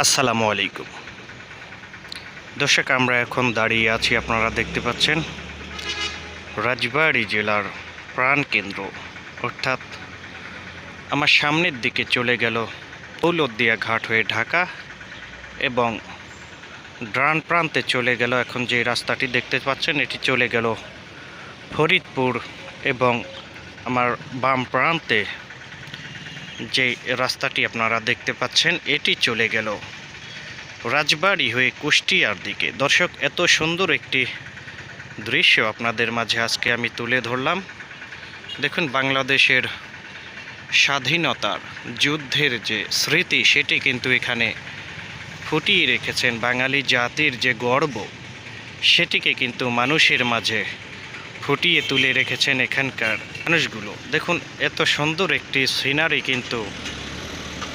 আসসালামু আলাইকুম দর্শক, আমরা এখন দাঁড়িয়ে আছি, আপনারা দেখতে পাচ্ছেন রাজবাড়ী জেলার প্রাণকেন্দ্র, অর্থাৎ আমার সামনের দিকে চলে গেল দৌলতদিয়া ঘাট হয়ে ঢাকা এবং ডান প্রান্তে চলে গেল, এখন যে রাস্তাটি দেখতে পাচ্ছেন এটি চলে গেল ফরিদপুর, এবং আমার বাম প্রান্তে যে রাস্তাটি আপনারা দেখতে পাচ্ছেন এটি চলে গেল রাজবাড়ী হয়ে কুষ্টিয়ার দিকে। দর্শক, এত সুন্দর একটি দৃশ্য আপনাদের মাঝে আজকে আমি তুলে ধরলাম। দেখুন, বাংলাদেশের স্বাধীনতার যুদ্ধের যে স্মৃতি সেটি কিন্তু এখানে ফুটিয়ে রেখেছেন। বাঙালি জাতির যে গর্ব সেটিকে কিন্তু মানুষের মাঝে ফুটিয়ে তুলে রেখেছেন এখানকার মানুষগুলো। দেখুন, এত সুন্দর একটি সিনারি, কিন্তু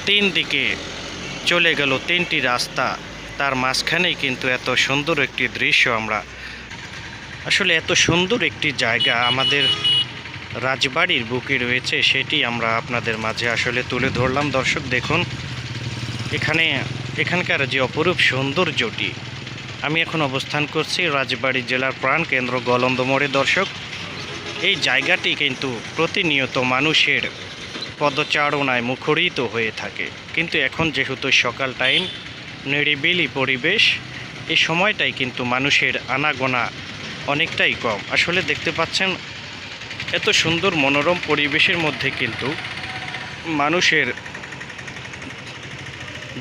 তিন দিকে চলে গেল তিনটি রাস্তা, তার মাঝখানেই কিন্তু এত সুন্দর একটি দৃশ্য। আমরা আসলে এত সুন্দর একটি জায়গা আমাদের রাজবাড়ির বুকে রয়েছে, সেটি আমরা আপনাদের মাঝে আসলে তুলে ধরলাম। দর্শক দেখুন, এখানকার যে অপরূপ সৌন্দর্যটি। আমি এখন অবস্থান করছি রাজবাড়ী জেলার প্রাণকেন্দ্র গলন্দ মোড়ে। দর্শক, এই জায়গাটি কিন্তু প্রতিনিয়ত মানুষের পদচারণায় মুখরিত হয়ে থাকে, কিন্তু এখন যেহেতু সকাল টাইম, নিরিবিলি পরিবেশ, এই সময়টাই কিন্তু মানুষের আনাগোনা অনেকটাই কম। আসলে দেখতে পাচ্ছেন এত সুন্দর মনোরম পরিবেশের মধ্যে কিন্তু মানুষের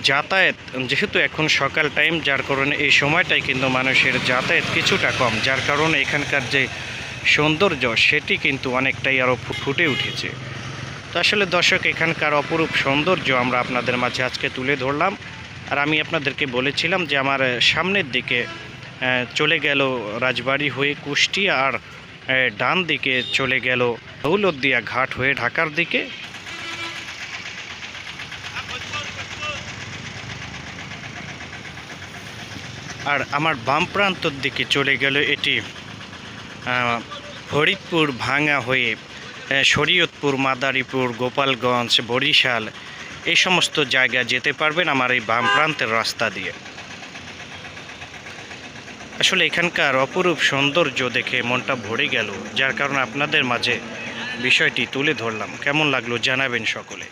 যাতায়াত, যেহেতু এখন সকাল টাইম, যার কারণে এই সময়টাই কিন্তু মানুষের যাতায়াত কিছুটা কম, যার কারণে এখানকার যে সৌন্দর্য সেটি কিন্তু অনেকটাই আরও ফুটে উঠেছে। তো আসলে দর্শক, এখানকার অপরূপ সৌন্দর্য আমরা আপনাদের মাঝে আজকে তুলে ধরলাম। আর আমি আপনাদেরকে বলেছিলাম যে আমার সামনের দিকে চলে গেল রাজবাড়ী হয়ে কুষ্টিয়া, আর ডান দিকে চলে গেল দৌলতদিয়া ঘাট হয়ে ঢাকার দিকে। আর আমার বাম প্রান্তর দিকে চলে গেল এটি ফরিদপুর ভাঙা হয়ে শরীয়তপুর, মাদারীপুর, গোপালগঞ্জ, বরিশাল, এই সমস্ত জায়গায় যেতে পারবেন আমার এই বাম প্রান্তের রাস্তা দিয়ে। আসলে এখানকার অপরূপ সৌন্দর্য দেখে মনটা ভরে গেল, যার কারণে আপনাদের মাঝে বিষয়টি তুলে ধরলাম। কেমন লাগলো জানাবেন সকলে।